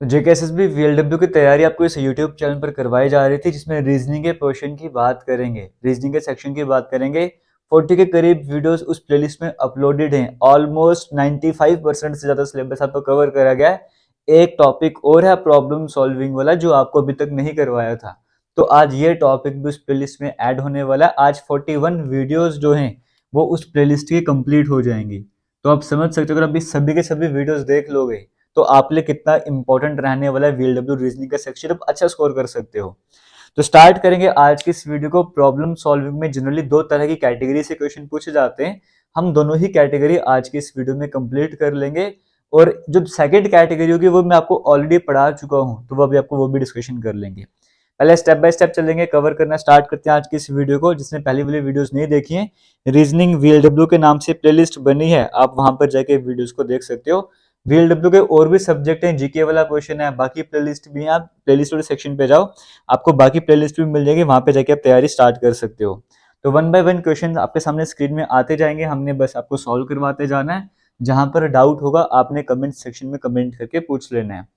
तो JKSSB VLW की तैयारी आपको इस यूट्यूब चैनल पर करवाई जा रही थी, जिसमें रीजनिंग के पोर्शन की बात करेंगे, रीजनिंग के सेक्शन की बात करेंगे। 40 के करीब वीडियोस उस प्लेलिस्ट में अपलोडेड हैं। ऑलमोस्ट 95% से ज्यादा सिलेबस आपको कवर करा गया है। एक टॉपिक और है प्रॉब्लम सॉल्विंग वाला, जो आपको अभी तक नहीं करवाया था। तो आज ये टॉपिक भी उस प्लेलिस्ट में ऐड होने वाला है। आज 41 वीडियोस जो हैं वो उस प्लेलिस्ट की कंप्लीट हो जाएंगी। तो आप समझ सकते हो, अगर अभी सभी के सभी वीडियोस देख लोगे तो आप लिए कितना इंपॉर्टेंट रहने वाला है वीएलडब्ल्यू रीजनिंग का सेक्शन। आप अच्छा स्कोर कर सकते हो। तो स्टार्ट करेंगे आज की इस वीडियो को। प्रॉब्लम सॉल्विंग में जनरली दो तरह की कैटेगरी से क्वेश्चन पूछे जाते हैं। हम दोनों ही कैटेगरी आज की इस वीडियो में कंप्लीट कर लेंगे। और जो सेकंड कैटेगरी होगी वो मैं आपको ऑलरेडी पढ़ा चुका हूं, तो वो भी आपको वो भी डिस्कशन कर लेंगे। पहले स्टेप बाय स्टेप चलेंगे, कवर करना स्टार्ट करते हैं आज की इस वीडियो को। जिसने पहली वाली वीडियोस नहीं देखी है, रीजनिंग वीएलडब्ल्यू के नाम से प्लेलिस्ट बनी है, आप वहां पर जाके वीडियोस को देख सकते हो। वीएलडब्ल्यू के और भी सब्जेक्ट हैं, जीके वाला क्वेश्चन है, बाकी प्लेलिस्ट भी है। आप प्लेलिस्ट वाले सेक्शन पे जाओ, आपको बाकी प्लेलिस्ट भी मिल जाएगी, वहां पे जाके आप तैयारी स्टार्ट कर सकते हो। तो वन बाय वन क्वेश्चन आपके सामने स्क्रीन में आते जाएंगे, हमने बस आपको सॉल्व करवाते जाना है। जहां पर डाउट होगा आपने कमेंट सेक्शन में कमेंट करके पूछ लेना है।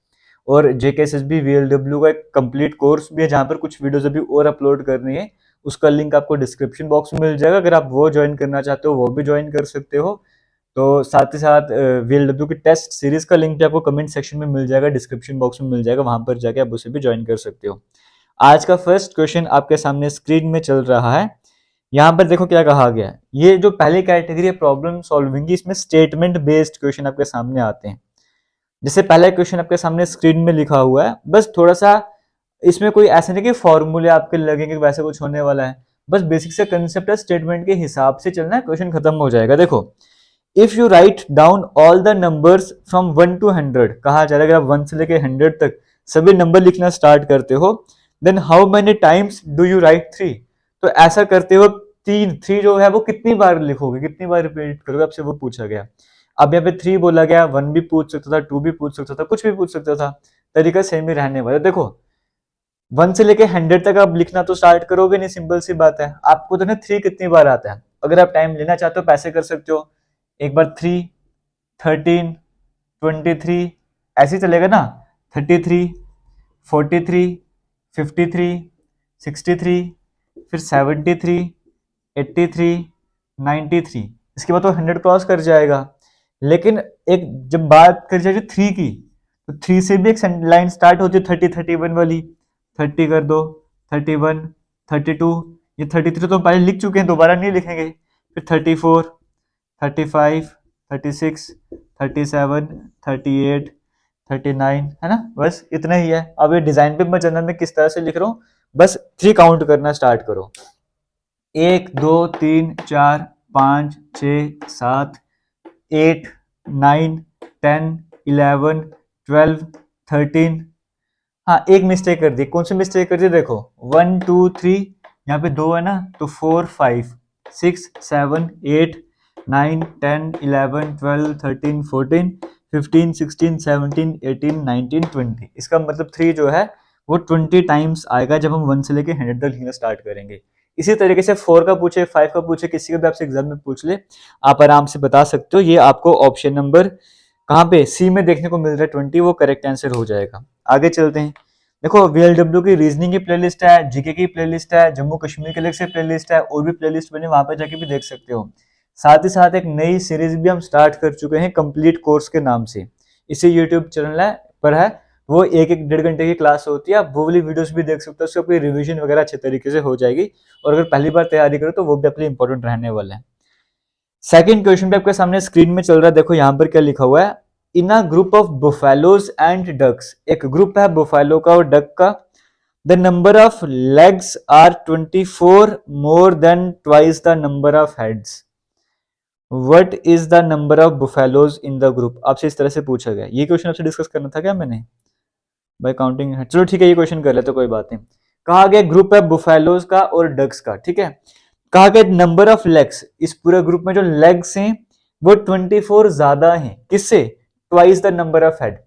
और जेकेएसएसबी वीएलडब्ल्यू का एक कंप्लीट कोर्स भी है, जहां पर कुछ वीडियोस अभी और अपलोड करनी है। उसका लिंक आपको डिस्क्रिप्शन बॉक्स में मिल जाएगा। अगर आप वो ज्वाइन करना चाहते हो वो भी ज्वाइन कर सकते हो। तो साथ ही साथ वीएलडब्ल्यू की टेस्ट सीरीज का लिंक भी आपको कमेंट सेक्शन में मिल जाएगा, डिस्क्रिप्शन बॉक्स में मिल जाएगा, वहां पर जाके आप उसे भी ज्वाइन कर सकते हो। आज का फर्स्ट क्वेश्चन आपके सामने स्क्रीन में चल रहा है। यहाँ पर देखो क्या कहा गया है। ये जो पहली कैटेगरी है प्रॉब्लम सॉल्विंग की, इसमें स्टेटमेंट बेस्ड क्वेश्चन आपके सामने आते हैं। जैसे पहला क्वेश्चन आपके सामने स्क्रीन में लिखा हुआ है, बस थोड़ा सा इसमें कोई ऐसे नहीं कि फॉर्मूले आपके लगेंगे वैसे कुछ होने वाला है। बस बेसिक से कंसेप्ट है, स्टेटमेंट के हिसाब से चलना है, क्वेश्चन खत्म हो जाएगा। देखो, if you write down all the numbers from 1 to 100, कहा जा रहा है अगर आप 1 से लेकर 100 तक सभी नंबर लिखना स्टार्ट करते हो, then how many times do you write 3। तो ऐसा करते हो तीन, थ्री जो है वो कितनी बार लिखोगे, कितनी बार रिपीट करोगे, आपसे वो पूछा गया। अब यहाँ पे 3 बोला गया, 1 भी पूछ सकता था, 2 भी पूछ सकता था, कुछ भी पूछ सकता था, तरीका सेम ही रहने वाला। देखो 1 से लेके 100 तक आप लिखना तो स्टार्ट करोगे नहीं, सिंपल सी बात है। आपको तो ना 3 कितनी बार आता है, अगर आप टाइम लेना चाहते हो पैसे कर सकते हो। एक बार 3, 13, 23, ऐसे ही चलेगा ना। 33, 43, 53, 63, फिर 73, 83, 93, इसके बाद तो 100 क्रॉस कर जाएगा। लेकिन एक जब बात कर जाएगी 3 की, तो 3 से भी एक लाइन स्टार्ट होती है 30, 31 वाली। 30 कर दो, 31, 32, ये 33 तो पहले लिख चुके हैं, दोबारा नहीं लिखेंगे। फिर 34, 35, 36, 37, 38, 39, है ना। बस इतना ही है। अब ये डिजाइन पे मैं जनरल में किस तरह से लिख रहा हूँ, बस 3 काउंट करना स्टार्ट करो। 1, 2, 3, 4, 5, 6, 7, 8, 9, 10, 11, 12, 13। हाँ, एक मिस्टेक कर दी। कौन सी मिस्टेक कर दी, देखो 1, 2, 3, यहाँ पे 2 है ना, तो 4, 5, 6, 7, 8, 9, 10, 11, 12, 13, 14, 15, 16, 17, 18, 19, 20। इसका मतलब 3 जो है वो 20 टाइम्स आएगा जब हम 1 से लेके 100 तक लिखना स्टार्ट करेंगे। इसी तरीके से 4 का पूछे, 5 का पूछे, किसी का भी आपसे एग्जाम में पूछ ले, आप आराम से बता सकते हो। ये आपको ऑप्शन नंबर कहाँ पे सी में देखने को मिल रहा है 20, वो करेक्ट आंसर हो जाएगा। आगे चलते हैं। देखो वीएलडब्ल्यू की रीजनिंग की प्लेलिस्ट है, जीके की प्लेलिस्ट है, जम्मू कश्मीर के लिए से प्लेलिस्ट है, और भी प्लेलिस्ट बने, वहां पर जाके भी देख सकते हो। साथ ही साथ एक नई सीरीज भी हम स्टार्ट कर चुके हैं कंप्लीट कोर्स के नाम से, इसी यूट्यूब चैनल पर है। वो एक 1.5 घंटे की क्लास होती है, आप वो वाली वीडियोस भी देख सकते हो, उससे आपकी रिवीजन वगैरह अच्छे तरीके से हो जाएगी। और अगर पहली बार तैयारी करो तो वो भी आपके लिए इंपॉर्टेंट रहने वाला है। सेकंड क्वेश्चन पे आपके सामने स्क्रीन में चल रहा है, देखो यहाँ पर क्या लिखा हुआ है। In a group of buffaloes and ducks, एक ग्रुप है बुफेलो का और डक का। The number of legs are 24 more than twice the number of heads. What is the number of buffaloes in the group. आपसे इस तरह से पूछा गया। ये क्वेश्चन आपसे डिस्कस करना था क्या मैंने, बाय काउंटिंग। चलो ठीक है, ये क्वेश्चन कर लेते, कोई बात नहीं। कहा गया ग्रुप है बुफेलोज का और डक्स का, ठीक है। कहा गया नंबर ऑफ लेग्स, इस पूरे ग्रुप में जो लेग्स हैं वो 24 ज्यादा हैं, किससे, twice the number of head.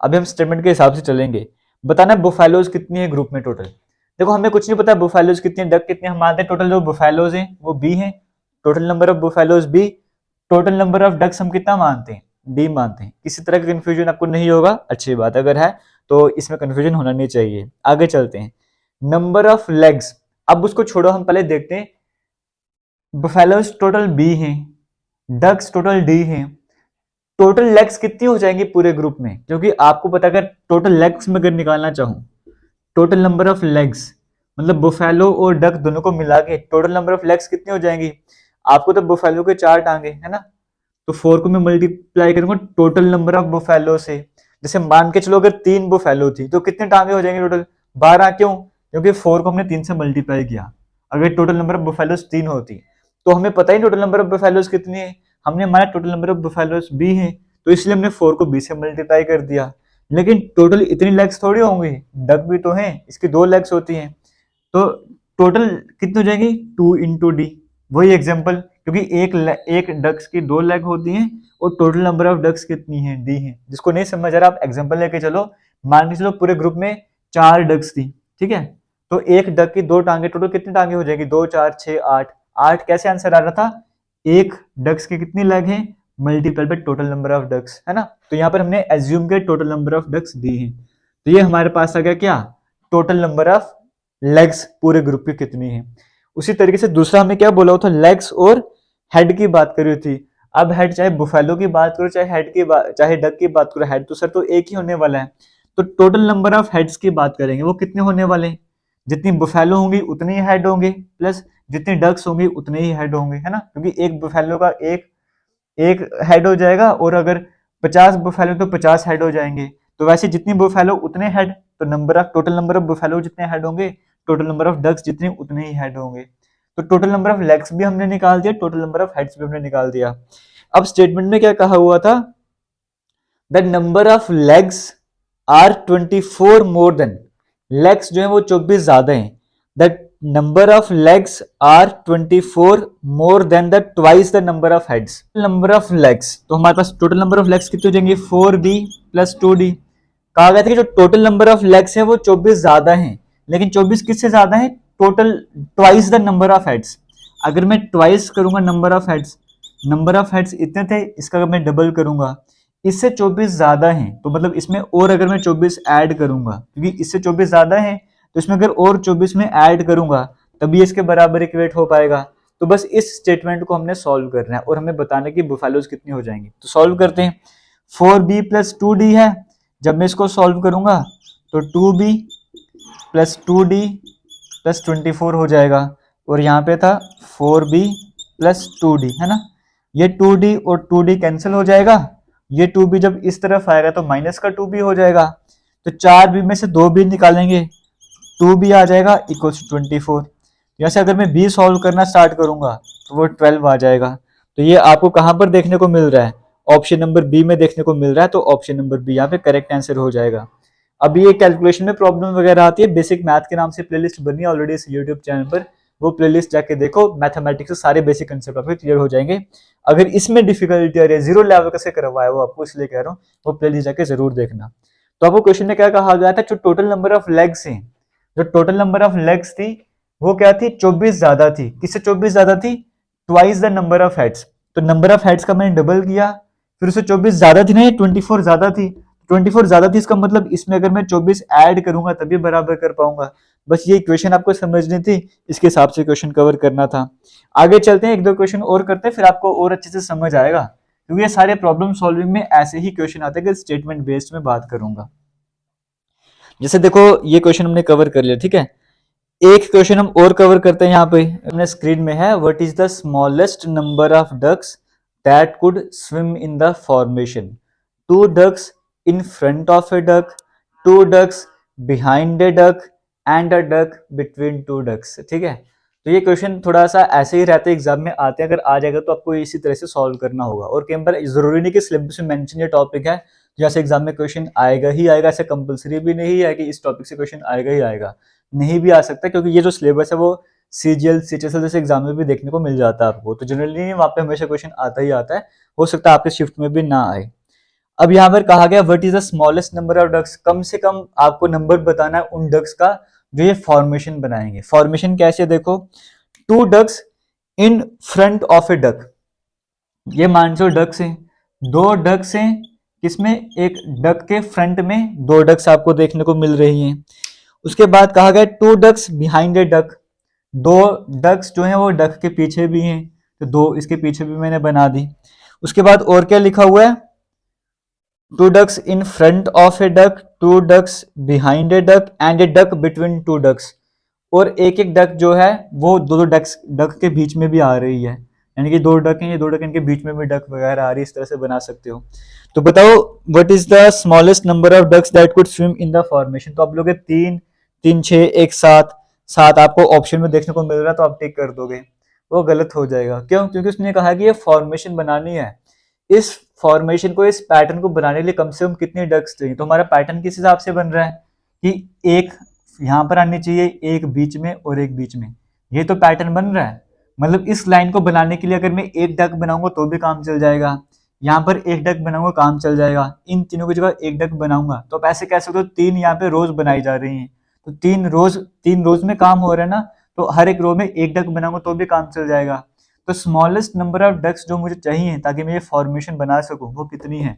अभी हम स्टेटमेंट के हिसाब से चलेंगे। बताना बुफेलोज कितनी है ग्रुप में टोटल। देखो हमें कुछ नहीं पता बुफेलोज कितनी है, डक कितनी है, हम मानते हैं टोटल जो बुफेलोज हैं वो बी हैं, total number of buffaloes B. Total number of ducks हम कितना मानते हैं, डी मानते हैं। किसी तरह का कंफ्यूजन आपको नहीं होगा, अच्छी बात। अगर है तो इसमें कंफ्यूजन होना नहीं चाहिए। आगे चलते हैं, नंबर ऑफ लेग्स। अब उसको छोड़ो, हम पहले देखते हैं बुफेलोज टोटल बी हैं, डक्स टोटल डी हैं, टोटल लेग्स कितनी हो जाएंगी पूरे ग्रुप में, क्योंकि आपको पता अगर टोटल लेग्स में अगर निकालना चाहूं, टोटल नंबर ऑफ लेग्स मतलब बुफेलो और डक दोनों को मिला के टोटल नंबर ऑफ लेग्स कितनी हो जाएंगी। आपको तो बुफेलो के 4 टांगे है ना, तो 4 को मैं मल्टीप्लाई करूंगा टोटल नंबर ऑफ बुफेलो से। जैसे मान के चलो अगर 3 बुफेलो थी तो कितने टांगे हो जाएंगे टोटल, 12। क्यों? क्योंकि 4 को हमने 3 से मल्टीप्लाई किया। अगर टोटल नंबर ऑफ बुफेलोस 3 होती तो हमें पता ही टोटल नंबर ऑफ बुफेलोस कितनी है, हमने माना टोटल नंबर ऑफ बुफेलोस बी है, तो इसलिए हमने 4 को बी से मल्टीप्लाई कर दिया। लेकिन टोटल इतनी लेग्स थोड़ी होंगी, डक भी तो है, इसकी 2 लेग्स होती हैं, तो टोटल कितनी हो जाएगी 2 इंटू डी। वही एग्जाम्पल, क्योंकि एक डक्स की 2 लेग होती हैं और टोटल नंबर ऑफ डक्स कितनी है, डी है। जिसको नहीं समझ आ रहा आप एग्जाम्पल लेके चलो। मान के चलो पूरे ग्रुप में 4 डक्स थी, ठीक है, तो एक डक की 2 टांगे, टोटल कितनी टांगे हो जाएगी, 2 4 6 8। 8 कैसे आंसर आ रहा था, एक डक्स की कितनी लेग है multiple by total number of ducks, है ना। तो यहाँ पर हमने एज्यूम किया total number of ducks D है, तो ये हमारे पास आ गया क्या, टोटल नंबर ऑफ लेग्स पूरे ग्रुप की कितनी है। उसी तरीके से दूसरा हमें क्या बोला था, लेग्स और हेड की बात करी थी। अब हेड चाहे बुफेलो की बात करो चाहे हेड की चाहे डक की बात करो, हेड तो सर तो एक ही होने वाला है। तो टोटल नंबर ऑफ हेड्स की बात करेंगे, वो कितने होने वाले हैं, जितनी बुफेलो होंगी उतने ही हेड होंगे, प्लस जितनी डक्स होंगी उतने ही हेड होंगे, है ना। क्योंकि एक बुफेलो का एक एक हेड हो जाएगा, और अगर 50 बुफेलो तो 50 हेड हो जाएंगे। तो वैसे जितनी बुफेलो उतने हेड, तो number of total number of buffalo जितने हेड होंगे, टोटल नंबर ऑफ डक्स जितने उतने ही हेड होंगे। तो टोटल नंबर ऑफ लेग्स भी हमने निकाल दिया, टोटल नंबर ऑफ हेड्स भी हमने निकाल दिया। अब स्टेटमेंट में क्या कहा हुआ था, the number of legs are 24 more than, legs जो है वो 24 ज्यादा हैं, the number of legs are 24 more than the twice the number of heads. Number of legs, तो हमारे पास टोटल नंबर ऑफ लेग्स कितने हो जाएंगे 4b प्लस 2d। कहा गया था कि जो टोटल नंबर ऑफ लेग्स है वो 24 ज्यादा है, लेकिन 24 किससे ज्यादा है, total twice the number of heads. अगर मैं ट्वाइस करूंगा नंबर ऑफ हेड्स इतने थे, इसका अगर मैं डबल करूंगा इससे 24 ज्यादा है, तो मतलब इसमें और अगर मैं 24 ऐड करूंगा, क्योंकि इससे 24 ज्यादा है तो इसमें अगर और 24 में ऐड करूंगा तभी इसके बराबर इक्वेट हो पाएगा। तो बस इस स्टेटमेंट को हमने सॉल्व करना है और हमें बताना कि बुफेलोज कितनी हो जाएंगी। तो सॉल्व करते हैं, 4b प्लस 2d है, जब मैं इसको सॉल्व करूंगा तो 2b प्लस 2d प्लस 24 हो जाएगा, और यहाँ पे था 4b प्लस 2d, है ना। ये 2d और 2d कैंसिल हो जाएगा, ये 2b जब इस तरफ आएगा तो माइनस का 2b हो जाएगा, तो 4b में से 2b निकालेंगे, 2b आ जाएगा इक्वल्स 24। यहाँ से अगर मैं b सॉल्व करना स्टार्ट करूंगा तो वो 12 आ जाएगा। तो ये आपको कहाँ पर देखने को मिल रहा है, ऑप्शन नंबर बी में देखने को मिल रहा है, तो ऑप्शन नंबर बी यहाँ पे करेक्ट आंसर हो जाएगा। अभी ये कैलकुलेशन में प्रॉब्लम वगैरह आती है, बेसिक मैथ के नाम से प्लेलिस्ट बनी है ऑलरेडी इस यूट्यूब चैनल पर, वो प्लेलिस्ट जाके देखो, मैथमेटिक्स से सारे बेसिक कंसेप्ट आपके क्लियर हो जाएंगे। अगर इसमें डिफिकल्टी आ रही है, जीरो लेवल कैसे करवाया वो आपको इसलिए कह रहा हूँ, वो प्लेलिस्ट जाके जरूर देखना। तो आपको क्वेश्चन में क्या कहा गया था, जो टोटल नंबर ऑफ लेग्स हैं, जो टोटल नंबर ऑफ लेग्स थी वो क्या थी 24 ज्यादा थी, किससे 24 ज्यादा थी, twice the number of heads. तो नंबर ऑफ हेड्स का मैंने डबल किया, फिर उससे 24 ज्यादा थी ना, ये 24 ज्यादा थी, 24 ज्यादा थी, इसका मतलब इसमें अगर मैं 24 ऐड करूंगा तभी बराबर कर पाऊंगा। बस ये इक्वेशन आपको समझनी थी, इसके हिसाब से क्वेश्चन कवर करना था। आगे चलते हैं, एक दो क्वेश्चन और करते हैं, फिर आपको और अच्छे से समझ आएगा, क्योंकि ये सारे प्रॉब्लम सॉल्विंग में ऐसे ही क्वेश्चन आते हैं कि स्टेटमेंट बेस्ड में बात करूंगा। जैसे देखो ये क्वेश्चन हमने कवर कर लिया, ठीक है। एक क्वेश्चन हम और कवर करते हैं, यहाँ पे अपने स्क्रीन में है, what is the smallest number of ducks that could swim in the formation, 2 ducks in front of a duck, 2 ducks behind a duck and a duck between 2 ducks. ठीक है, तो ये क्वेश्चन थोड़ा सा ऐसे ही रहते हैं, एग्जाम में आते हैं, अगर आ जाएगा तो आपको इसी तरह से सॉल्व करना होगा। और कई बार जरूरी नहीं कि सिलेबस में मेंशन ये टॉपिक है जैसे एग्जाम में क्वेश्चन आएगा ही आएगा, ऐसे कंपलसरी भी नहीं है कि इस टॉपिक से क्वेश्चन आएगा ही आएगा, नहीं भी आ सकता, क्योंकि ये जो सिलेबस है वो सीजीएल सीएचएसएल जैसे एग्जाम में भी देखने को मिल जाता है आपको, तो जनरली वहाँ पे हमेशा क्वेश्चन आता ही आता है, हो सकता है आपके शिफ्ट में भी ना आए। अब यहाँ पर कहा गया what is the smallest number of ducks, कम से कम आपको नंबर बताना है उन डक्स का जो ये फॉर्मेशन बनाएंगे। फॉर्मेशन कैसे, देखो 2 ducks in front of a duck, ये मान लो डक्स हैं, दो डक्स हैं, किसमें, एक डक के फ्रंट में दो डक्स आपको देखने को मिल रही हैं। उसके बाद कहा गया two ducks behind a duck, दो डक्स जो हैं वो डक के पीछे भी हैं, तो दो इसके पीछे भी मैंने बना दी। उसके बाद और क्या लिखा हुआ है, two ducks in front of a duck, two ducks behind a duck and a duck between two ducks, और एक एक डक जो है वो दो दो डक्स डक के बीच में भी आ रही है, यानी कि दो डक हैं, ये दो डक इनके बीच में भी डक वगैरह आ रही है, इस तरह से बना सकते हो। तो बताओ what is the smallest number of ducks that could swim in the formation. तो आप लोग तीन, तीन छः एक सात, सात आपको ऑप्शन में देखने को मिल रहा है तो आप टिक कर दोगे, वो गलत हो जाएगा। क्यों? क्योंकि उसने कहा कि ये फॉर्मेशन बनानी है, इस फॉर्मेशन को, इस पैटर्न को बनाने के लिए कम से कम कितने डक्स चाहिए। तो हमारा पैटर्न किस हिसाब से बन रहा है कि एक यहाँ पर आनी चाहिए, एक बीच में और एक बीच में, ये तो पैटर्न बन रहा है। मतलब इस लाइन को बनाने के लिए अगर मैं एक डक बनाऊंगा तो भी काम चल जाएगा, यहाँ पर एक डक बनाऊंगा काम चल जाएगा, इन तीनों की जगह एक डक बनाऊंगा तो आप ऐसे कह सकते हो तीन यहाँ पे रोज बनाई जा रही हैं, तो तीन रोज में काम हो रहा है ना, तो हर एक रो में एक डक बनाऊंगा तो भी काम चल जाएगा। तो स्मॉलेस्ट नंबर ऑफ डक्स जो मुझे चाहिए ताकि मैं ये फॉर्मेशन बना सकूं वो कितनी है,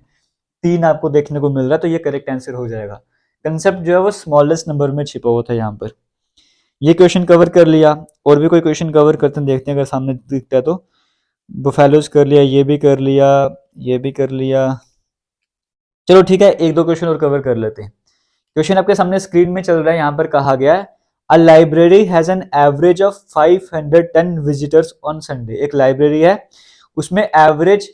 तीन आपको देखने को मिल रहा है, तो ये करेक्ट आंसर हो जाएगा। कंसेप्ट जो है वो स्मॉलेस्ट नंबर में छिपा हुआ था यहाँ पर। ये क्वेश्चन कवर कर लिया, और भी कोई क्वेश्चन कवर करते हैं, देखते हैं अगर सामने दिखता है तो। बुफेलोज कर लिया, ये भी कर लिया, ये भी कर लिया। चलो ठीक है, एक दो क्वेश्चन और कवर कर लेते हैं। क्वेश्चन आपके सामने स्क्रीन में चल रहा है, यहाँ पर कहा गया है a library has an average of 510 visitors on Sunday. एक लाइब्रेरी है, उसमें एवरेज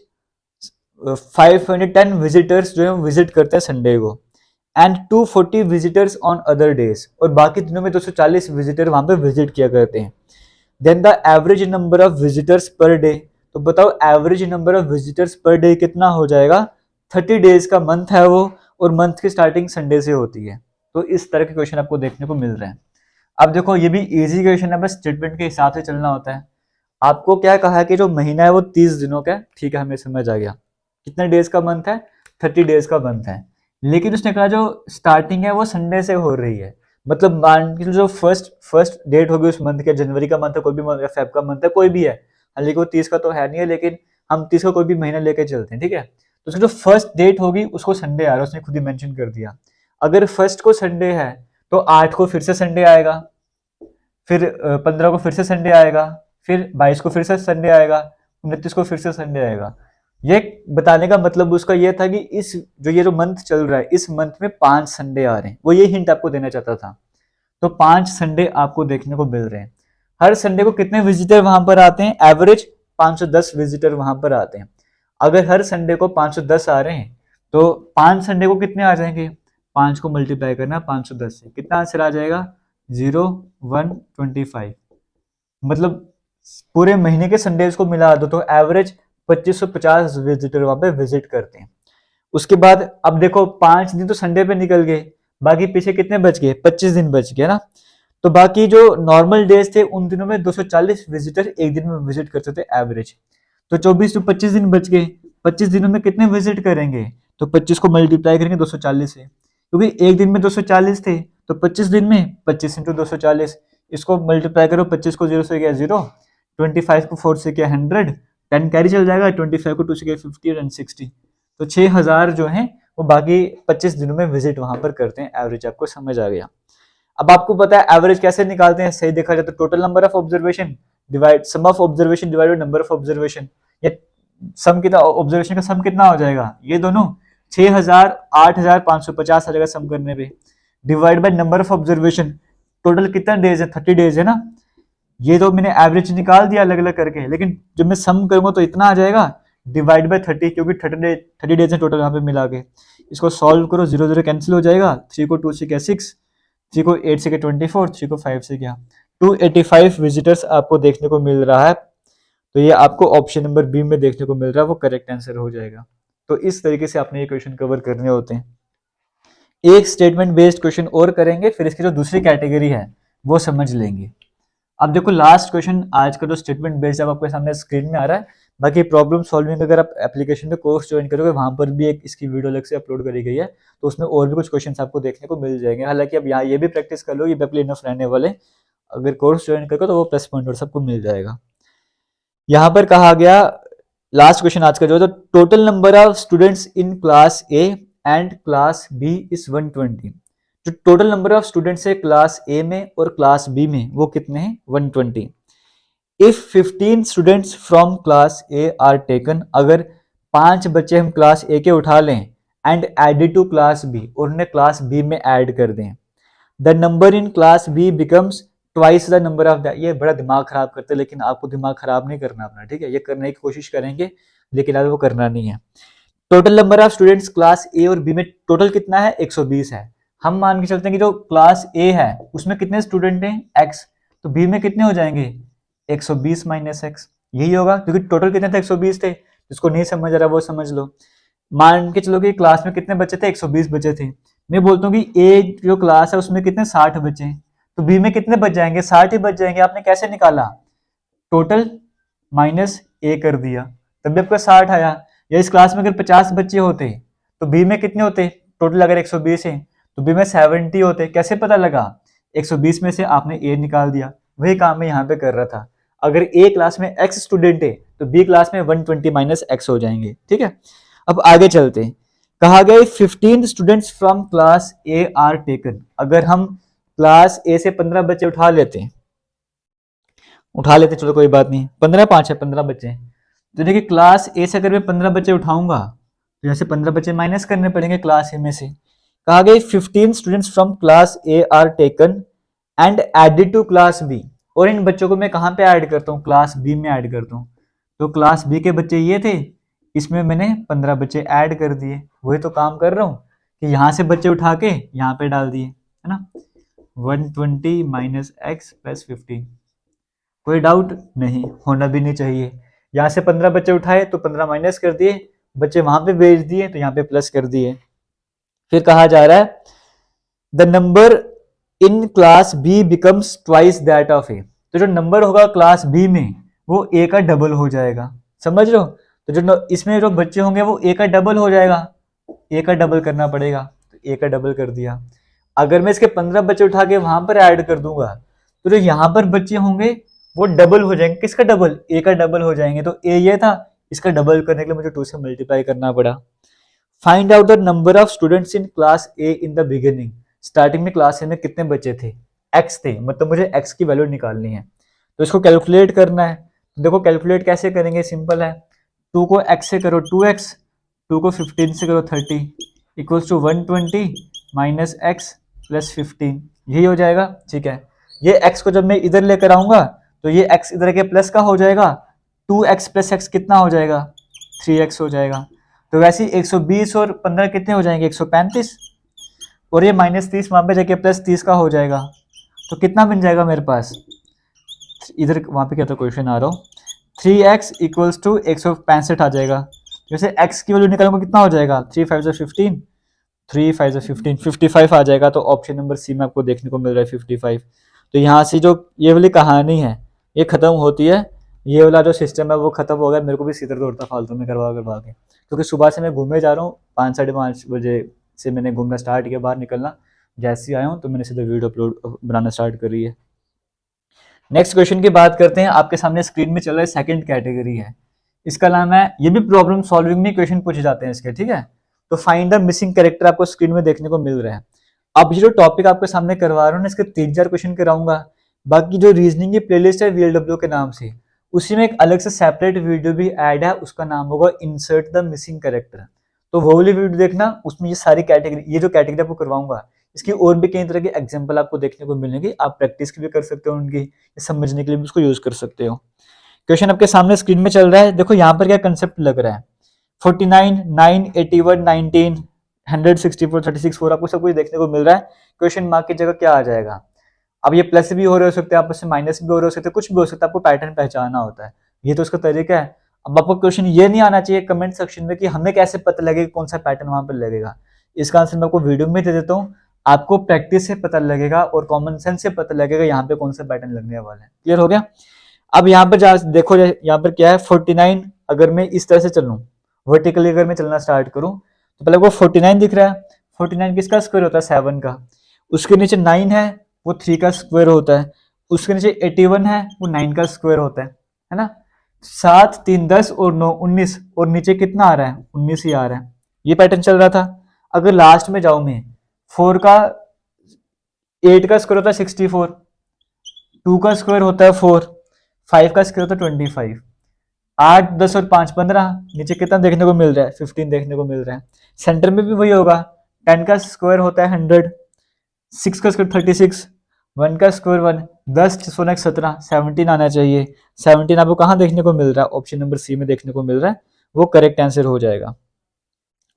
510 विजिटर्स जो है विजिट करते हैं संडे को, and 240 visitors on other days, और बाकी दिनों में 240 विजिटर वहां पे विजिट किया करते हैं। Then the average number of visitors per day. तो बताओ average number of visitors per day कितना हो जाएगा। 30 डेज का मंथ है वो, और मंथ की स्टार्टिंग संडे से होती है। तो इस तरह के क्वेश्चन आपको देखने को मिल रहे हैं। अब देखो ये भी इजी क्वेश्चन है, बस स्टेटमेंट के हिसाब से चलना होता है। आपको क्या कहा है कि जो महीना है वो 30 दिनों का है, ठीक है हमें समझ आ गया। कितने डेज का मंथ है, 30 डेज का मंथ है। लेकिन उसने कहा जो स्टार्टिंग है वो संडे से हो रही है, मतलब मान के जो फर्स्ट डेट होगी उस मंथ के, जनवरी का मंथ है कोई भी मंथ, या फेब का मंथ है कोई भी है, हालांकि वो 30 का तो है नहीं है, लेकिन हम 30 का कोई भी महीना लेके चलते हैं, ठीक है। तो उसकी जो फर्स्ट डेट होगी उसको संडे आ रहा है, उसने खुद ही मेंशन कर दिया। अगर फर्स्ट को संडे है तो 8 को फिर से संडे आएगा, फिर 15 को फिर से संडे आएगा, फिर 22 को फिर से संडे आएगा, 29 को फिर से संडे आएगा। ये बताने का मतलब उसका ये था कि इस ये जो मंथ चल रहा है इस मंथ में 5 संडे आ रहे हैं, वो ये हिंट आपको देना चाहता था। तो 5 संडे आपको देखने को मिल रहे हैं। हर संडे को कितने विजिटर वहां पर आते हैं, एवरेज 510 विजिटर वहां पर आते हैं। अगर हर संडे को 510 आ रहे हैं तो 5 संडे को कितने आ जाएंगे, 5 को मल्टीप्लाई करना 510 से, कितना आंसर आ जाएगा 0125। मतलब पूरे महीने के संडेज को मिला दो तो एवरेज 2550 विजिटर वहां पे विजिट करते हैं। उसके बाद अब देखो 5 दिन तो संडे पे निकल गए, बाकी पीछे कितने बच गए, 25 दिन बच गए ना। तो बाकी जो नॉर्मल डेज थे उन दिनों में 240 विजिटर एक दिन में विजिट करते थे एवरेज। तो 24 to 25 दिन बच गए, 25 दिनों में कितने विजिट करेंगे, तो 25 को मल्टीप्लाई करेंगे 240 से, क्योंकि एक दिन में 240 थे तो 25 दिन में 25 इंटू 240, इसको मल्टीप्लाई करो, 25 को 0 से गया 0, 25 को 4 से गया 100, 10 कैरी चल जाएगा, 25 को 2 से गया 50 और 60। तो 6000 जो है वो बाकी 25 दिनों में विजिट वहां पर करते हैं एवरेज। आपको समझ आ गया। अब आपको पता है एवरेज कैसे निकालते हैं, सही देखा जाए तो total number of observation divide sum of observation divided number of observation, या सम कितना, ऑब्जर्वेशन का सम कितना हो जाएगा, ये दोनों 6000 8550 आ जाएगा सम करने पे, divide by number of observation, total कितना डेज है 30 डेज है ना। ये तो मैंने एवरेज निकाल दिया अलग अलग करके, लेकिन जब मैं सम करूंगा तो इतना आ जाएगा डिवाइड बाय 30, क्योंकि 30 डेज है टोटल यहाँ पे मिला के। इसको सॉल्व करो, 0 0 कैंसिल हो जाएगा, 3 को 2 से क्या 6, 3 को 8 से क्या 24, 3 को 5 से क्या 285 विजिटर्स आपको देखने को मिल रहा है। तो ये आपको ऑप्शन नंबर बी में देखने को मिल रहा है, वो करेक्ट आंसर हो जाएगा। तो इस तरीके से आपने ये क्वेश्चन कवर करने होते हैं। एक स्टेटमेंट बेस्ड क्वेश्चन और करेंगे, फिर इसकी जो दूसरी कैटेगरी है वो समझ लेंगे। अब देखो लास्ट क्वेश्चन आज का जो स्टेटमेंट बेस्ड है आपके सामने स्क्रीन में आ रहा है। बाकी प्रॉब्लम सॉल्विंग अगर आप एप्लीकेशन पे कोर्स ज्वाइन करोगे वहां पर भी एक इसकी वीडियो अलग से अपलोड करी गई है, तो उसमें और भी कुछ क्वेश्चंस आपको देखने को मिल जाएंगे। हालांकि अब यहाँ ये भी प्रैक्टिस कर लो, ये भी इनफ रहने वाले, अगर कोर्स ज्वाइन करोगे तो वो प्लस पॉइंट और सबको मिल जाएगा। यहाँ पर कहा गया लास्ट क्वेश्चन आज का जो है, तो total number of students in class A and class B is 120। जो टोटल नंबर ऑफ स्टूडेंट्स है क्लास ए में और क्लास बी में वो कितने हैं? 120। If 15 students from class A are taken, अगर 5 बच्चे हम क्लास ए के उठा लें and added to class B, और उन्हें क्लास बी में ऐड कर दें, the number in class B becomes twice the number of that. ये बड़ा दिमाग खराब करते हैं, लेकिन आपको दिमाग खराब नहीं करना अपना, ठीक है? ये करने की कोशिश करेंगे लेकिन आज वो करना नहीं है। Total number of students class ए और बी में टोटल कितना है? 120 है। हम मान के चलते हैं कि जो क्लास ए है उसमें कितने स्टूडेंट हैं? x। तो बी में कितने हो जाएंगे? 120 माइनस एक्स, यही होगा, क्योंकि टोटल कितने थे? 120 थे। जिसको नहीं समझ रहा वो समझ लो। मान के चलो कि क्लास में कितने बच्चे थे? 120 बच्चे थे। मैं बोलता हूँ कि ए जो क्लास है उसमें कितने? 60 बच्चे हैं। तो बी में कितने बच जाएंगे? 60 ही बच जाएंगे। आपने कैसे निकाला? टोटल माइनस ए कर दिया, तभी आपका 60 आया। या इस क्लास में अगर 50 बच्चे होते तो बी में कितने होते? टोटल अगर 120 है तो बी में 70 होते। कैसे पता लगा? 120 में से आपने ए निकाल दिया। वही काम मैं यहाँ पे कर रहा था। अगर ए क्लास में x स्टूडेंट है तो बी क्लास में 120 माइनस एक्स हो जाएंगे, ठीक है? अब आगे चलते हैं। कहा गया 15 students from class A are taken, अगर हम क्लास ए से 15 बच्चे उठा लेते, चलो कोई बात नहीं, 15 5 है, 15 बच्चे हैं। तो देखिए क्लास ए से अगर मैं 15 बच्चे उठाऊंगा तो यहाँ से 15 बच्चे माइनस करने पड़ेंगे क्लास ए में से। कहा गया 15 students from class A are taken and added to class B, और इन बच्चों को मैं कहाँ पे ऐड करता हूँ? क्लास बी में ऐड करता हूँ। तो क्लास बी के बच्चे ये थे, इसमें मैंने 15 बच्चे ऐड कर दिए। वही तो काम कर रहा हूँ कि यहाँ से बच्चे उठा के यहाँ पे डाल दिए, है ना? 120 माइनस एक्स प्लस 15। कोई डाउट नहीं, होना भी नहीं चाहिए। यहाँ से 15 बच्चे उठाए तो 15 माइनस कर दिए, बच्चे वहां पे भेज दिए तो यहाँ पे प्लस कर दिए। फिर कहा जा रहा है the number in class B becomes twice that of A. तो जो नंबर होगा क्लास बी में वो ए का डबल हो जाएगा। समझ लो? तो जो इसमें जो बच्चे होंगे वो ए का डबल हो जाएगा। ए का डबल करना पड़ेगा, तो ए का डबल कर दिया। अगर मैं इसके 15 बच्चे उठा के वहां पर ऐड कर दूंगा तो जो यहाँ पर बच्चे होंगे वो डबल हो जाएंगे। किसका डबल? ए का डबल हो जाएंगे। तो ए ये था, इसका डबल करने के लिए मुझे 2 से मल्टीप्लाई करना पड़ा। Find out the number of students in class A in the beginning. Starting में क्लास ए में कितने बच्चे थे? एक्स थे, मतलब मुझे एक्स की वैल्यू निकालनी है। तो इसको कैलकुलेट करना है। तो देखो कैलकुलेट कैसे करेंगे? सिंपल है, 2 को x से करो 2x, 2 को 15 से करो 30, equals to 120 minus x plus 15। यही हो जाएगा, ठीक है? ये x को जब मैं इधर लेकर आऊंगा तो ये x इधर के प्लस का हो जाएगा, 2x प्लस x कितना हो जाएगा? 3x हो जाएगा। तो वैसे ही 120 और 15 कितने हो जाएंगे? 135, और ये माइनस 30 वहां पे जाके प्लस 30 का हो जाएगा। तो कितना बन जाएगा मेरे पास? इधर वहां पे क्या था क्वेश्चन आ रहा हो, 3x इक्वल्स टू 165 आ जाएगा। जैसे x की वैल्यू निकालूंगा कितना हो जाएगा? 3 5 15, 3 5 15, 55 आ जाएगा। तो ऑप्शन नंबर सी में आपको देखने को मिल रहा है 55। तो यहाँ से जो ये वाली कहानी है ये खत्म होती है, ये वाला जो सिस्टम है वो खत्म हो गया। मेरे को भी सीधर दौड़ता फालतू में करवा के, क्योंकि सुबह से मैं घूमने जा रहा हूँ, 5 साढ़े 5 बजे से मैंने घूमना स्टार्ट किया, बाहर निकलना। जैसे ही आया हूँ तो मैंने सीधा वीडियो अपलोड बनाना स्टार्ट करी है। नेक्स्ट क्वेश्चन की बात करते हैं। आपके सामने स्क्रीन में चल रहा है, सेकंड कैटेगरी है, इसका नाम है, ये भी प्रॉब्लम सॉल्विंग में क्वेश्चन पूछे जाते हैं इसके, ठीक है? तो फाइंड द मिसिंग कैरेक्टर आपको स्क्रीन में देखने को मिल रहा है। अब ये जो टॉपिक आपके सामने करवा रहा हूँ ना, इसके 3-4 क्वेश्चन कराऊंगा। बाकी जो रीजनिंग की प्लेलिस्ट है VLW के नाम से, उसी में एक अलग से सेपरेट वीडियो भी ऐड है, उसका नाम होगा इंसर्ट द मिसिंग कैरेक्टर। तो वो वाली वीडियो देखना, उसमें ये सारी कैटेगरी, ये जो कैटेगरी आपको करवाऊंगा, इसकी और भी कई तरह के एग्जाम्पल आपको देखने को मिलेंगे। आप प्रैक्टिस भी कर सकते हो उनकी, समझने के लिए भी उसको यूज कर सकते हो। क्वेश्चन आपके सामने स्क्रीन में चल रहा है, देखो यहाँ पर क्या कंसेप्ट लग रहा है। 49, 9, 81, 19, 164, 36, 4 आपको सब कुछ देखने को मिल रहा है। क्वेश्चन मार्क की जगह क्या आ जाएगा? अब ये प्लस भी हो रहे हो सकते हैं, आपस में माइनस भी हो रहे हो सकते हैं, कुछ भी हो सकता है। आपको पैटर्न पहचानना होता है, ये तो उसका तरीका है। अब आपको क्वेश्चन ये नहीं आना चाहिए कमेंट सेक्शन में कि हमें कैसे पता लगेगा कौन सा पैटर्न वहां पर लगेगा। इसका आंसर मैं आपको वीडियो में दे देता हूँ। आपको प्रैक्टिस से पता लगेगा और कॉमन सेंस से पता लगेगा यहाँ पे कौन सा पैटर्न लगने वाला है। क्लियर हो गया? अब यहाँ पर देखो, यहाँ पर क्या है, 49 अगर मैं इस तरह से चलूं, वर्टिकली अगर मैं चलना स्टार्ट करूं, तो पहले वो 49 दिख रहा है। 49 किसका स्क्वायर होता है? 7 का। उसके नीचे 9 है, वो 3 का स्क्वायर होता है। उसके नीचे 81 है, वो 9 का स्क्वायर होता है ना? 7 3 10 और 9 19 और नीचे कितना आ रहा है, 19 ही आ रहा है। ये पैटर्न चल रहा था। अगर लास्ट में जाऊं मैं, 4 का 8 का स्क्वायर होता है 64, 2 का स्क्वायर होता है 4, 5 का स्क्वायर होता है 25, 8 10 और 5 15, नीचे कितना देखने को मिल रहा है, 15 देखने को मिल रहा है। सेंटर में भी वही होगा, 10 का स्क्वायर होता है 100, 6 का स्क्वायर 36, 1 का स्क्वायर 1, 10 सोना 17, 17 आना चाहिए। 17 आपको कहाँ देखने को मिल रहा है, ऑप्शन नंबर सी में देखने को मिल रहा है, वो करेक्ट आंसर हो जाएगा।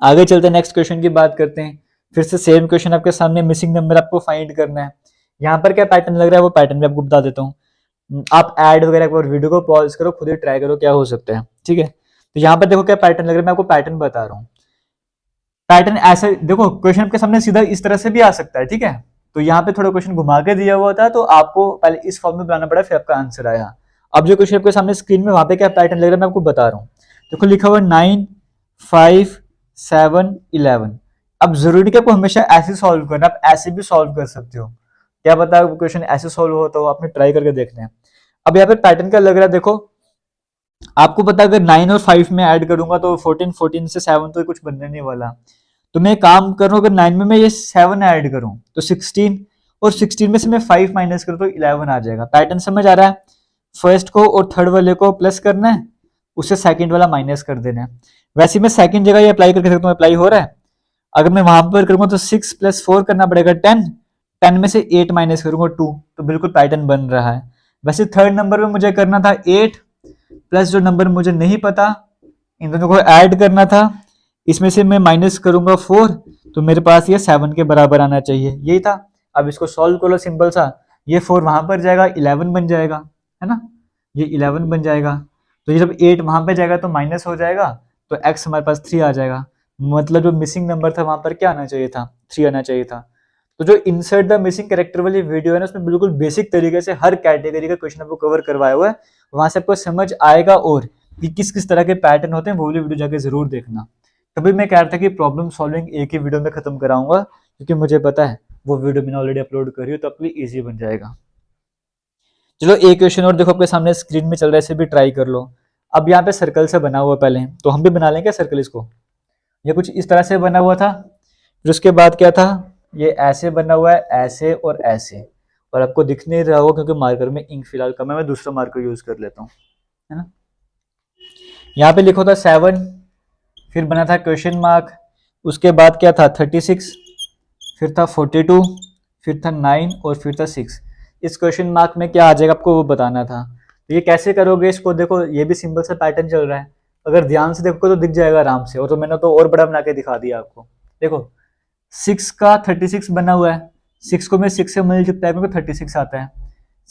आगे चलते हैं, नेक्स्ट क्वेश्चन की बात करते हैं। फिर से सेम क्वेश्चन आपके सामने, मिसिंग नंबर आपको फाइंड करना है। यहाँ पर क्या पैटर्न लग रहा है वो पैटर्न भी आपको बता देता हूँ। आप ऐड वगैरह एक बार वीडियो को पॉज करो, खुद ही ट्राई करो क्या हो सकता है, ठीक है। तो यहाँ पर देखो क्या पैटर्न लग रहा है, मैं आपको पैटर्न बता रहा हूँ। पैटर्न ऐसे देखो, क्वेश्चन आपके सामने सीधा इस तरह से भी आ सकता है, ठीक है। तो यहाँ पे थोड़ा क्वेश्चन घुमा के दिया हुआ था, तो आपको पहले इस फॉर्म में बनाना पड़ा, फिर आपका आंसर आया। अब जो क्वेश्चन आपके सामने स्क्रीन में, वहां पे क्या पैटर्न लग रहा है मैं आपको बता रहा हूँ। देखो लिखा हुआ 9 5 7 11। अब जरूरी क्या आपको हमेशा ऐसे सॉल्व करना, आप ऐसे भी सॉल्व कर सकते हो, क्या पता क्वेश्चन ऐसे सॉल्व हो, तो आपने ट्राई करके देखना है। अब यहाँ पे पैटर्न क्या लग रहा है, देखो आपको पता अगर 9 और 5 में ऐड करूंगा तो 14, 14 से 7 तो कुछ बनने नहीं वाला। तो मैं काम कर रहा हूँ, अगर 9 में मैं ये 7 ऐड करूं तो 16, और 16 में से मैं 5 माइनस करूँ तो 11 आ जाएगा। पैटर्न समझ आ रहा है। फर्स्ट को और थर्ड वाले को प्लस करना है, उससे सेकंड वाला माइनस कर देना है। वैसे मैं सेकंड जगह ये अप्लाई करके सकता हूँ, अप्लाई हो रहा है। अगर मैं वहां पर करूंगा तो 6 + 4 करना पड़ेगा 10, 10 में से 8 माइनस करूंगा 2, तो बिल्कुल पैटर्न बन रहा है। वैसे थर्ड नंबर में मुझे करना था 8 प्लस जो नंबर मुझे नहीं पता, इन दोनों को ऐड करना था, इसमें से मैं माइनस करूंगा 4, तो मेरे पास ये 7 के बराबर आना चाहिए, यही था। अब इसको सॉल्व कर लो सिंपल सा, ये 4 वहां पर जाएगा 11 बन जाएगा, है ना, ये 11 बन जाएगा। तो ये जब 8 वहां पे जाएगा तो माइनस हो जाएगा, तो x हमारे पास 3 आ जाएगा। मतलब जो मिसिंग नंबर था वहां पर क्या आना चाहिए था, 3 आना चाहिए था। तो जो इंसर्ट द मिसिंग कैरेक्टर वाली वीडियो है ना, उसमें बिल्कुल बेसिक तरीके से हर कैटेगरी का क्वेश्चन आपको कवर करवाया हुआ है, वहां से आपको समझ आएगा। और कि किस किस तरह के पैटर्न होते हैं वो वाली वीडियो जाके जरूर देखना। तभी मैं कह रहा था कि प्रॉब्लम सॉल्विंग एक ही वीडियो में खत्म कराऊंगा, क्योंकि मुझे पता है वो वीडियो मैंने ऑलरेडी अपलोड करी है, तो आपके लिए ईजी बन जाएगा। चलो एक क्वेश्चन और देखो आपके सामने स्क्रीन में चल रहा है, इसे भी ट्राई कर लो। अब यहाँ पे सर्कल से बना हुआ पहले, तो हम भी बना लेंगे सर्कल इसको। ये कुछ इस तरह से बना हुआ था, फिर उसके बाद क्या था, ये ऐसे बना हुआ है, ऐसे और ऐसे, और आपको दिख नहीं रहा होगा क्योंकि मार्कर में इंक फिलहाल कम है, मैं दूसरा मार्कर यूज कर लेता हूँ, है ना। यहाँ पे लिखो था 7, फिर बना था क्वेश्चन मार्क, उसके बाद क्या था 36, फिर था 42, फिर था 9 और फिर था 6। इस क्वेश्चन मार्क में क्या आ जाएगा आपको वो बताना था। तो ये कैसे करोगे इसको, देखो ये भी सिंपल सा पैटर्न चल रहा है, अगर ध्यान से देखोगे तो दिख जाएगा आराम से। और तो मैंने तो और बड़ा बना के दिखा दिया आपको। देखो 6 का 36 बना हुआ है, 6 को मैं 6 से मल्टीप्लाई करूंगा 36 आता है,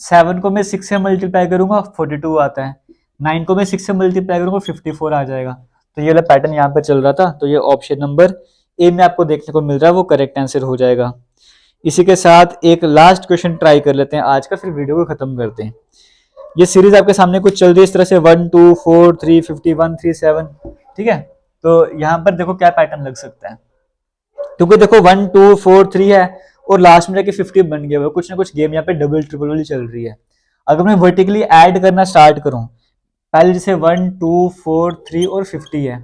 7 को मैं 6 से मल्टीप्लाई करूंगा 42 आता है, 9 को मैं 6 से मल्टीप्लाई करूंगा 54 आ जाएगा। तो ये वाला पैटर्न यहाँ पर चल रहा था, तो ये ऑप्शन नंबर ए में आपको देखने को मिल रहा है, वो करेक्ट आंसर हो जाएगा। इसी के साथ एक लास्ट क्वेश्चन ट्राई कर लेते हैं आज का, फिर वीडियो को खत्म करते हैं। ये सीरीज आपके सामने कुछ चल रही है इस तरह से 1 2 4 3 51 3 7, ठीक है। तो यहाँ पर देखो क्या पैटर्न लग सकता है, क्योंकि देखो 1 2 4 3 है और लास्ट में जाके 50 बन गया हुआ, कुछ ना कुछ गेम यहाँ पे डबल ट्रिपल वाली चल रही है। अगर मैं वर्टिकली ऐड करना स्टार्ट करूं, पहले जैसे 1 2 4 3 और 50 है,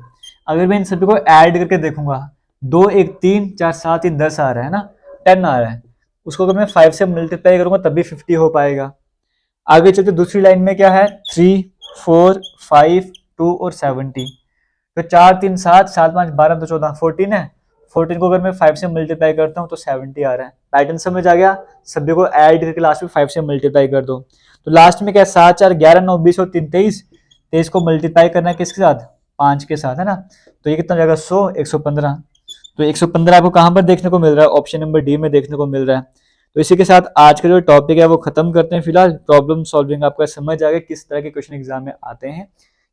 अगर मैं इन सभी को ऐड करके देखूंगा, 2 1 3 4 7 3 10 आ रहा है ना, 10 आ रहा है, उसको अगर मैं 5 से मल्टीप्लाई करूंगा तभी 50 हो पाएगा। आगे चलते दूसरी लाइन में क्या है, 3 4 5 2 और 70, तो 4 3 7 7 5 12 2 14 14 है, 14 को अगर मैं 5 से मल्टीप्लाई करता हूँ तो 70 आ रहा है। पैटर्न समझ आ गया, सभी को ऐड करके लास्ट में 5 से मल्टीप्लाई कर दो, तो लास्ट में क्या 7 4 11 9 20 और 3 23, 23 को मल्टीप्लाई करना है किसके साथ, 5 के साथ, है ना। तो ये कितना जाएगा 100 115, तो 115 आपको कहाँ पर देखने को मिल रहा है, ऑप्शन नंबर डी में देखने को मिल रहा है। तो इसी के साथ आज का जो टॉपिक है वो खत्म करते हैं। फिलहाल प्रॉब्लम सॉल्विंग आपका समझ आ गया किस तरह के क्वेश्चन एग्जाम में आते हैं,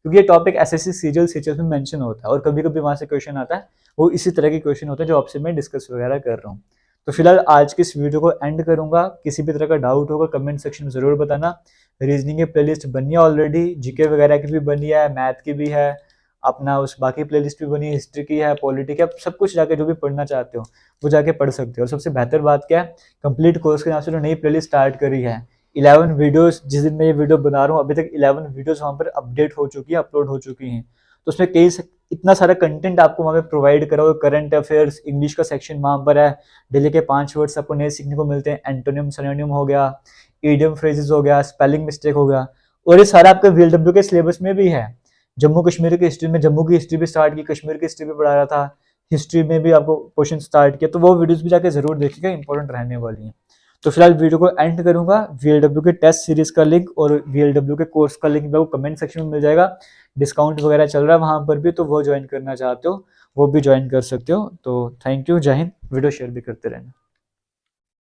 क्योंकि ये टॉपिक एसएससी सीजीएल सीएचएस में मेंशन होता है और कभी कभी वहां से क्वेश्चन आता है, वो इसी तरह के क्वेश्चन होते हैं जो आपसे मैं डिस्कस वगैरह कर रहा हूँ। तो फिलहाल आज की इस वीडियो को एंड करूंगा। किसी भी तरह का डाउट होगा कमेंट सेक्शन में जरूर बताना। रीजनिंग की प्लेलिस्ट बनी है ऑलरेडी, जीके वगैरह की भी बनी है, मैथ की भी है, अपना उस बाकी प्लेलिस्ट भी बनी है, हिस्ट्री की है, पॉलिटी की, आप सब कुछ जाके जो भी पढ़ना चाहते हो वो जाके पढ़ सकते हो। और सबसे बेहतर बात क्या है, कंप्लीट कोर्स के नाम से जो नई प्लेलिस्ट स्टार्ट करी है, 11 वीडियोस, जिस दिन मैं ये वीडियो बना रहा हूँ अभी तक 11 वीडियोस वहाँ पर अपडेट हो चुकी है, अपलोड हो चुकी हैं। तो उसमें इतना सारा कंटेंट आपको वहाँ पे प्रोवाइड करा हुआ, करंट अफेयर्स, इंग्लिश का सेक्शन वहाँ पर है, डेली के 5 वर्ड्स आपको नए सीखने को मिलते हैं, एंटोनिम सिनोनिम हो गया, इडियम फ्रेजेस हो गया, स्पेलिंग मिस्टेक हो गया, और ये सारा आपके VLW के सिलेबस में भी है। जम्मू कश्मीर की हिस्ट्री में जम्मू की हिस्ट्री भी स्टार्ट की, कश्मीर की हिस्ट्री भी पढ़ा रहा था, हिस्ट्री में भी आपको क्वेश्चन स्टार्ट किया, तो वो वीडियोस भी जाके जरूर देखिएगा, इंपॉर्टेंट रहने वाली हैं। तो फिलहाल वीडियो को एंड करूंगा। VLW के टेस्ट सीरीज का लिंक और VLW के कोर्स का लिंक भी आपको कमेंट सेक्शन में मिल जाएगा। डिस्काउंट वगैरह चल रहा है वहां पर भी, तो वो ज्वाइन करना चाहते हो वो भी ज्वाइन कर सकते हो। तो थैंक यू, जय हिंद। वीडियो शेयर भी करते रहना।